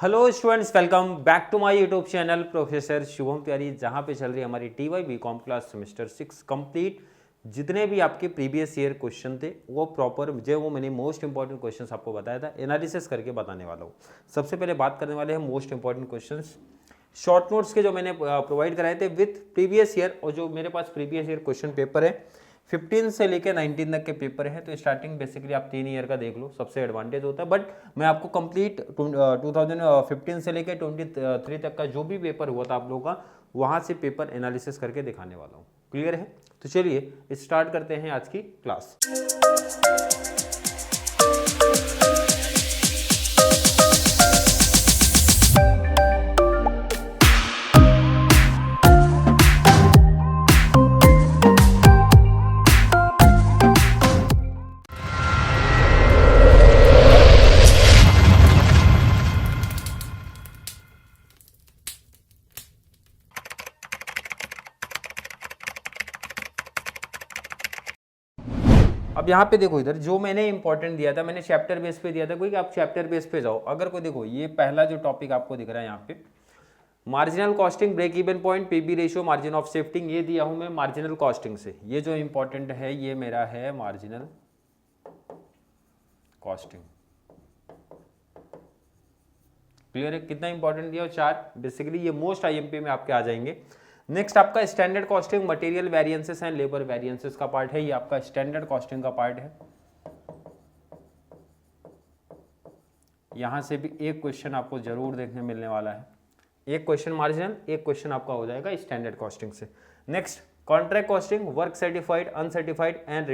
Hello students, welcome back to my YouTube channel professor Shubham Tiwari, जहां पे चल रही है हमारी TY BCom class semester 6 complete. जितने भी आपके प्रीवियस ईयर क्वेश्चन थे वो प्रॉपर वो मैंने मोस्ट इंपॉर्टेंट क्वेश्चंस आपको बताया था, एनालिसिस करके बताने वाला हूँ। सबसे पहले बात करने वाले हैं most important questions short notes के जो मैंने प्रोवाइड कराए थे विथ प्रीवियस ईयर, और जो मेरे पास प्रीवियस ईयर क्वेश्चन पेपर है 15 से लेकर 19 तक के पेपर हैं। तो स्टार्टिंग बेसिकली आप 3 ईयर का देख लो, सबसे एडवांटेज होता है। बट मैं आपको कंप्लीट 2015 से लेकर 23 तक का जो भी पेपर हुआ था आप लोगों का, वहां से पेपर एनालिसिस करके दिखाने वाला हूँ। क्लियर है? तो चलिए स्टार्ट करते हैं आज की क्लास। अब यहाँ पे देखो, इधर जो मैंने इंपॉर्टेंट दिया था, मैंने चैप्टर बेस पे दिया था। कोई कि आप चैप्टर बेस पे जाओ। अगर कोई देखो, ये पहला जो टॉपिक आपको दिख रहा है यहाँ पे, marginal costing, break even point, PB ratio, margin of safety, ये दिया हूं मैं मार्जिनल कॉस्टिंग से। ये जो इंपॉर्टेंट है ये मेरा है मार्जिनल कॉस्टिंग। क्लियर है? कितना इंपॉर्टेंट दिया? 4। बेसिकली ये मोस्ट आईएमपी में आपके आ जाएंगे। नेक्स्ट आपका standard costing, material variances and labour variances का पार्ट है। ये आपका स्टैंडर्ड कॉस्टिंग का पार्ट है। यहां से भी एक क्वेश्चन आपको जरूर देखने मिलने वाला है। एक क्वेश्चन मार्जिनल, एक क्वेश्चन आपका हो जाएगा स्टैंडर्ड कॉस्टिंग से। Next contract costing, work certified, uncertified and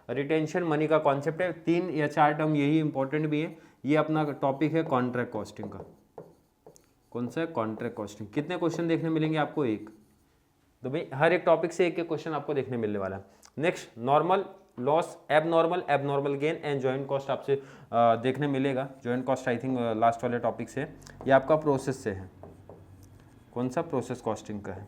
retention money का कॉन्सेप्ट है। 3 या 4 टर्म यही इंपॉर्टेंट भी है। ये अपना टॉपिक है कॉन्ट्रैक्ट कॉस्टिंग का। कौन सा है? Contract costing. कितने क्वेश्चन देखने मिलेंगे आपको? एक। तो भाई हर एक टॉपिक से एक एक क्वेश्चन आपको देखने मिलने वाला है। Next normal loss, abnormal gain and joint cost आपसे देखने मिलेगा। Joint cost I think last वाले टॉपिक से, ये आपका प्रोसेस से है। कौन सा? प्रोसेस कॉस्टिंग का है।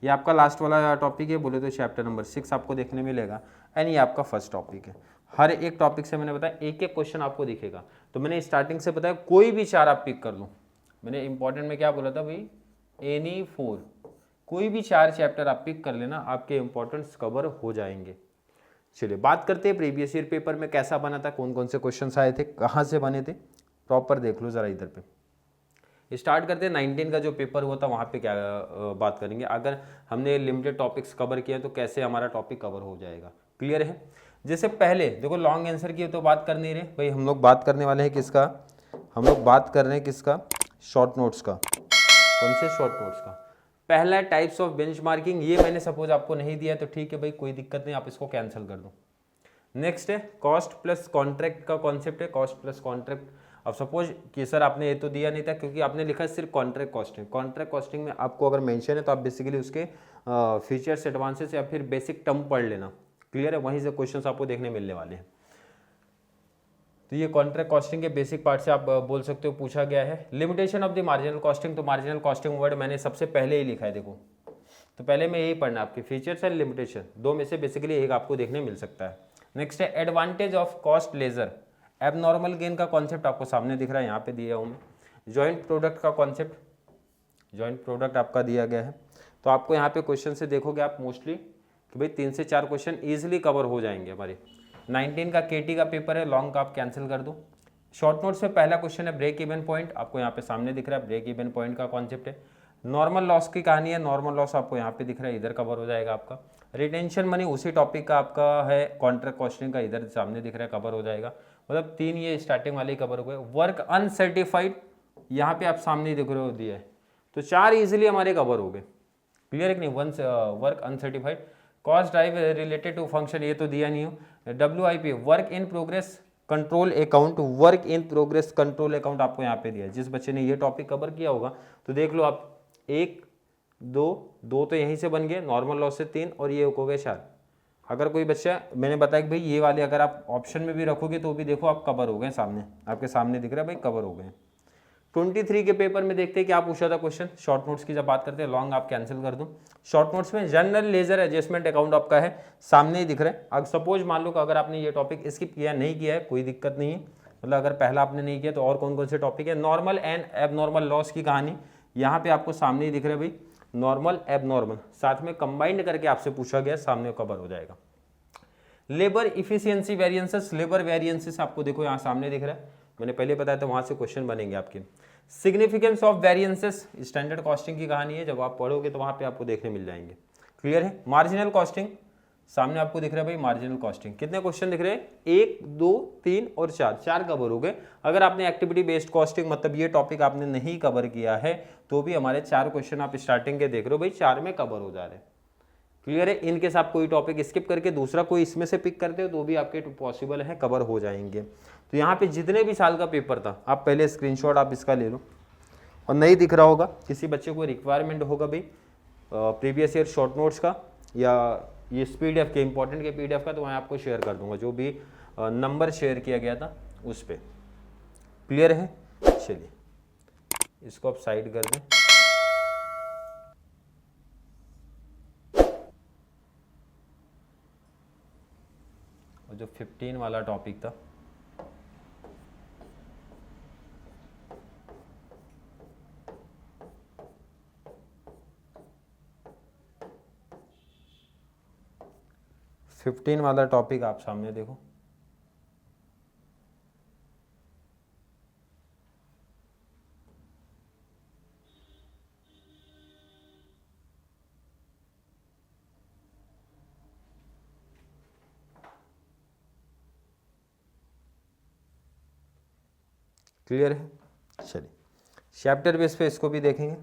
ये आपका लास्ट वाला टॉपिक है, बोले तो चैप्टर नंबर 6 आपको देखने मिलेगा। एंड ये आपका फर्स्ट टॉपिक है। हर एक टॉपिक से मैंने बताया एक एक क्वेश्चन आपको दिखेगा। तो मैंने स्टार्टिंग से बताया कोई भी 4 आप पिक कर लो। मैंने इंपॉर्टेंट में क्या बोला था भाई? एनी 4, कोई भी 4 चैप्टर आप पिक कर लेना, आपके इंपॉर्टेंट्स कवर हो जाएंगे। चलिए बात करते हैं प्रीवियस ईयर पेपर में कैसा बना था, कौन कौन से क्वेश्चंस आए थे, कहाँ से बने थे। प्रॉपर देख लो जरा इधर पे। स्टार्ट करते हैं 19 का जो पेपर हुआ था, वहाँ पे क्या बात करेंगे। अगर हमने लिमिटेड टॉपिक्स कवर किए तो कैसे हमारा टॉपिक कवर हो जाएगा। क्लियर है? जैसे पहले देखो, लॉन्ग आंसर की तो बात कर नहीं रहे भाई, हम लोग बात करने वाले हैं किसका? हम लोग बात कर रहे हैं किसका? शॉर्ट नोट्स का। कौन से? शॉर्ट नोट्स का। पहला टाइप्स ऑफ बेंचमार्किंग, ये मैंने सपोज आपको नहीं दिया तो ठीक है भाई, कोई दिक्कत नहीं, आप इसको कैंसिल कर दो। नेक्स्ट है कॉस्ट प्लस कॉन्ट्रैक्ट का कॉन्सेप्ट है, कॉस्ट प्लस कॉन्ट्रैक्ट। अब सपोज कि सर आपने ये तो दिया नहीं था क्योंकि आपने लिखा है सिर्फ कॉन्ट्रैक्ट कॉस्टिंग। कॉन्ट्रैक्ट कॉस्टिंग में आपको अगर मेंशन है तो आप बेसिकली उसके फीचर्स, एडवांसेस या फिर बेसिक टर्म पढ़ लेना। क्लियर है? वहीं से क्वेश्चंस आपको देखने मिलने वाले हैं। तो ये कॉन्ट्रैक्ट कॉस्टिंग के बेसिक पार्ट से आप बोल सकते हो पूछा गया है। Limitation of the marginal costing, तो मार्जिनल कॉस्टिंग वर्ड मैंने सबसे पहले ही लिखा है, देखो। तो पहले में यही पढ़ना, आपके फीचर्स एंड लिमिटेशन, दो में से बेसिकली एक आपको देखने मिल सकता है। नेक्स्ट है advantage of cost ledger, abnormal gain का कॉन्सेप्ट आपको सामने दिख रहा है, यहाँ पे दिया हूँ मैं। जॉइंट प्रोडक्ट का कॉन्सेप्ट, जॉइंट प्रोडक्ट आपका दिया गया है। तो आपको यहाँ पे क्वेश्चन से देखोगे आप मोस्टली कि भाई 3 से 4 क्वेश्चन ईजिली कवर हो जाएंगे हमारे। 19 का केटी का पेपर है, लॉन्ग का आप कैंसिल कर दो। शॉर्ट नोट्स में पहला क्वेश्चन है ब्रेक इवन पॉइंट, आपको यहाँ पे सामने दिख रहा है, ब्रेक इवन पॉइंट का कॉन्सेप्ट है। नॉर्मल लॉस की कहानी है, नॉर्मल लॉस आपको यहाँ पे दिख रहा है, इधर कवर हो जाएगा आपका। रिटेंशन मनी उसी टॉपिक का आपका है, कॉन्ट्रैक्ट कॉस्टिंग का इधर सामने दिख रहा है, कवर हो जाएगा। मतलब 3 ये स्टार्टिंग वाले कवर हो गए। वर्क अनसर्टिफाइड यहाँ पे आप सामने दिख रहे हो दिया है, तो 4 इजिली हमारे कवर हो गए। क्लियर है कि नहीं? Work uncertified. Cost drive related to function, ये तो दिया नहीं हो। WIP work in progress control account, work in progress control account आपको यहाँ पे दिया है। जिस बच्चे ने ये टॉपिक कवर किया होगा तो देख लो आप, 1 2 तो यहीं से बन गए, नॉर्मल लॉस से 3 और ये हो गए 4। अगर कोई बच्चा, मैंने बताया कि भाई ये वाले अगर आप ऑप्शन में भी रखोगे तो भी देखो आप कवर हो गए, सामने आपके सामने दिख रहा है भाई, कवर हो गए। 23 के पेपर में देखते हैं क्या पूछा था क्वेश्चन। शॉर्ट नोट्स की जब बात करते हैं, लॉन्ग आप कैंसिल कर दो। शॉर्ट नोट्स में जनरल लेजर एडजस्टमेंट अकाउंट आपका है, सामने ही दिख रहा है। अब सपोज मान लो कि अगर आपने ये टॉपिक स्किप किया नहीं किया है, कोई दिक्कत नहीं है, मतलब अगर पहला आपने नहीं किया तो और कौन कौन से टॉपिक है। नॉर्मल एंड एबनॉर्मल लॉस की कहानी यहाँ पे आपको सामने ही दिख रहा है भाई, नॉर्मल एबनॉर्मल साथ में कंबाइंड करके आपसे पूछा गया, सामने कवर हो जाएगा। Labour efficiency variances, labour variances आपको देखो यहाँ सामने दिख रहा है, मैंने पहले बताया था, वहां से क्वेश्चन बनेंगे आपके। Significance of variances standard costing की कहानी है, जब आप पढ़ोगे तो वहां पे आपको देखने मिल जाएंगे। क्लियर है। मार्जिनल कॉस्टिंग सामने आपको दिख रहा है भाई, मार्जिनल कॉस्टिंग कितने क्वेश्चन दिख रहे हैं, 1 2 3 और 4 कवर हो गए। अगर आपने एक्टिविटी बेस्ड कॉस्टिंग मतलब ये टॉपिक आपने नहीं कवर किया है तो भी हमारे 4 क्वेश्चन आप स्टार्टिंग के देख रहे हो भाई, 4 में कवर हो जा रहे हैं। क्लियर है। इनकेस आप कोई टॉपिक स्किप करके दूसरा कोई इसमें से पिक करते हो तो भी आपके पॉसिबल है, कवर हो जाएंगे। तो यहाँ पे जितने भी साल का पेपर था आप पहले स्क्रीनशॉट आप इसका ले लो, और नहीं दिख रहा होगा किसी बच्चे को रिक्वायरमेंट होगा भाई प्रीवियस ईयर शॉर्ट नोट्स का या ये पीडीएफ के इंपॉर्टेंट के पीडीएफ का, तो मैं आपको शेयर कर दूंगा जो भी नंबर शेयर किया गया था उस पर। क्लियर है। चलिए इसको आप साइड कर दें। और जो 15 वाला टॉपिक था, टॉपिक आप सामने देखो। क्लियर है। चलिए चैप्टर बेस पे इसको भी देखेंगे।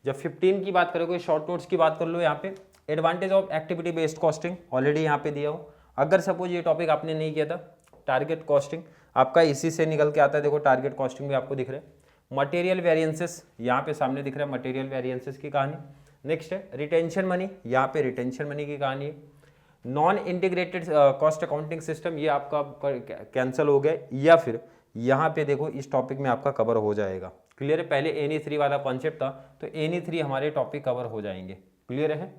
जब 15 की बात करोगे, शॉर्ट नोट्स की बात कर लो, यहाँ पे advantage of activity based costing already यहाँ पे दिया हो। अगर सपोज ये टॉपिक आपने नहीं किया था, टारगेट कॉस्टिंग आपका इसी से निकल के आता है। देखो टारगेट कॉस्टिंग भी आपको दिख रहा है। मटेरियल वेरिएंसेस यहाँ पे सामने दिख रहा है, मटेरियल वेरिएंसेस की कहानी। नेक्स्ट है रिटेंशन मनी, यहाँ पे रिटेंशन मनी की कहानी है। Non integrated cost accounting system ये आपका कैंसिल हो गया, या फिर यहाँ पे देखो इस टॉपिक में आपका कवर हो जाएगा। क्लियर है। पहले एनी 3 वाला कॉन्सेप्ट था तो एनी 3 हमारे टॉपिक कवर हो जाएंगे। क्लियर है।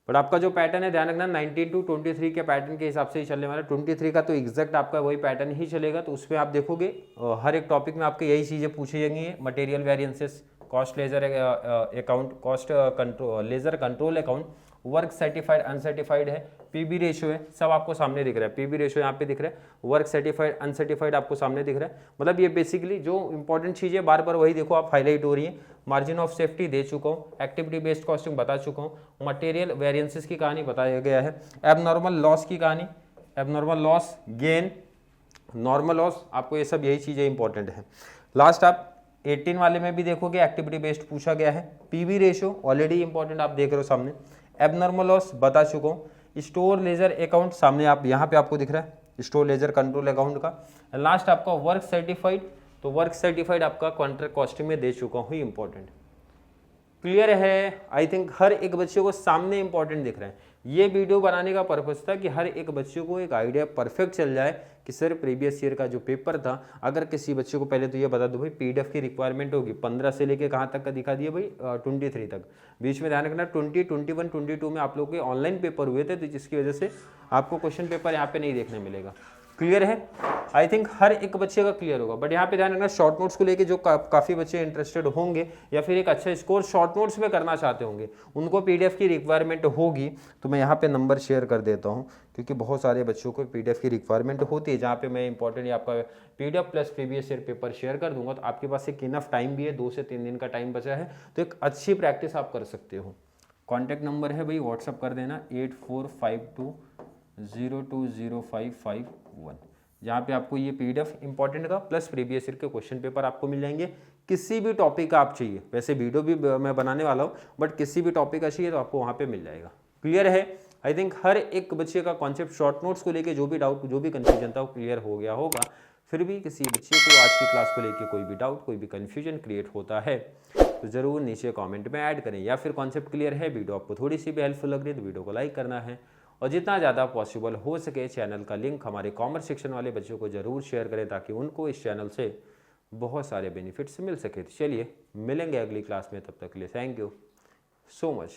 बट आपका जो पैटर्न है ध्यान रखना 19 to 23 के पैटर्न के हिसाब से ही चलने वाला है। 23 का तो एग्जैक्ट आपका वही पैटर्न ही चलेगा, तो उसमें आप देखोगे हर एक टॉपिक में आपके यही चीज़ें पूछी जाएंगी। Material variances, cost ledger account, cost control, ledger control account, work certified uncertified है, पीबी रेशियो है, सब आपको सामने दिख रहा है। पीबी रेशियो यहाँ पे दिख रहा है, वर्क सर्टिफाइड अनसर्टिफाइड आपको सामने दिख रहा है। मतलब ये बेसिकली जो इंपॉर्टेंट चीज़ें बार बार वही देखो आप हाईलाइट हो रही है। मार्जिन ऑफ सेफ्टी दे चुका हूँ, एक्टिविटी बेस्ड कॉस्टिंग बता चुका हूँ, मटेरियल वेरिएंसेस की कहानी बताया गया है, एबनॉर्मल लॉस की कहानी, abnormal loss, gain, normal loss, आपको ये सब यही चीज़ें इंपॉर्टेंट है। लास्ट आप 18 वाले में भी देखोगे एक्टिविटी बेस्ड पूछा गया है। पीबी रेशियो ऑलरेडी इंपॉर्टेंट आप देख रहे हो सामने, एबनॉर्मल लॉस बता चुका हूँ, स्टोर लेजर अकाउंट सामने आप यहाँ पे आपको दिख रहा है, स्टोर लेजर कंट्रोल अकाउंट का। लास्ट आपका वर्क सर्टिफाइड, तो वर्क सर्टिफाइड आपका कॉन्ट्रैक्ट कॉस्टिंग में दे चुका हूँ, इंपॉर्टेंट। क्लियर है। आई थिंक हर एक बच्चे को सामने इंपॉर्टेंट दिख रहा है। ये वीडियो बनाने का पर्पस था कि हर एक बच्चे को एक आइडिया परफेक्ट चल जाए कि सर प्रीवियस ईयर का जो पेपर था, अगर किसी बच्चे को, पहले तो ये बता दो भाई पीडीएफ की रिक्वायरमेंट होगी 15 से लेके कहाँ तक का दिखा दिया भाई 23 तक। बीच में ध्यान रखना 20, 21, 22 में आप लोग के ऑनलाइन पेपर हुए थे, तो जिसकी वजह से आपको क्वेश्चन पेपर यहाँ पे नहीं देखने मिलेगा। क्लियर है। आई थिंक हर एक बच्चे का क्लियर होगा। बट यहाँ पे ध्यान रखना शॉर्ट नोट्स को लेके जो काफ़ी बच्चे इंटरेस्टेड होंगे या फिर एक अच्छा स्कोर शॉर्ट नोट्स में करना चाहते होंगे, उनको पीडीएफ की रिक्वायरमेंट होगी, तो मैं यहाँ पे नंबर शेयर कर देता हूँ, क्योंकि बहुत सारे बच्चों को पीडीएफ की रिक्वायरमेंट होती है, जहाँ पे मैं इंपॉर्टेंट आपका PDF plus previous year paper share कर दूंगा। तो आपके पास एक इनफ टाइम भी है, 2 से 3 दिन का टाइम बचा है, तो एक अच्छी प्रैक्टिस आप कर सकते हो। कॉन्टैक्ट नंबर है भाई, व्हाट्सअप कर देना 8452020551, जहाँ पे आपको ये पीडीएफ इंपॉर्टेंट का प्लस प्रीवियस ईयर के क्वेश्चन पेपर आपको मिल जाएंगे। किसी भी टॉपिक का आप चाहिए, वैसे वीडियो भी मैं बनाने वाला हूँ, बट किसी भी टॉपिक का चाहिए तो आपको वहाँ पे मिल जाएगा। क्लियर है। आई थिंक हर एक बच्चे का कॉन्सेप्ट शॉर्ट नोट्स को लेके जो भी डाउट, जो भी कन्फ्यूजन था वो क्लियर हो गया होगा। फिर भी किसी बच्चे को आज की क्लास को लेके कोई भी डाउट, कोई भी कन्फ्यूजन क्रिएट होता है तो ज़रूर नीचे कॉमेंट में ऐड करें, या फिर कॉन्सेप्ट क्लियर है, वीडियो आपको थोड़ी सी भी हेल्पफुल लग रही है तो वीडियो को लाइक करना है, और जितना ज़्यादा पॉसिबल हो सके चैनल का लिंक हमारे कॉमर्स सेक्शन वाले बच्चों को ज़रूर शेयर करें, ताकि उनको इस चैनल से बहुत सारे बेनिफिट्स मिल सके। तो चलिए मिलेंगे अगली क्लास में, तब तक के लिए थैंक यू सो मच।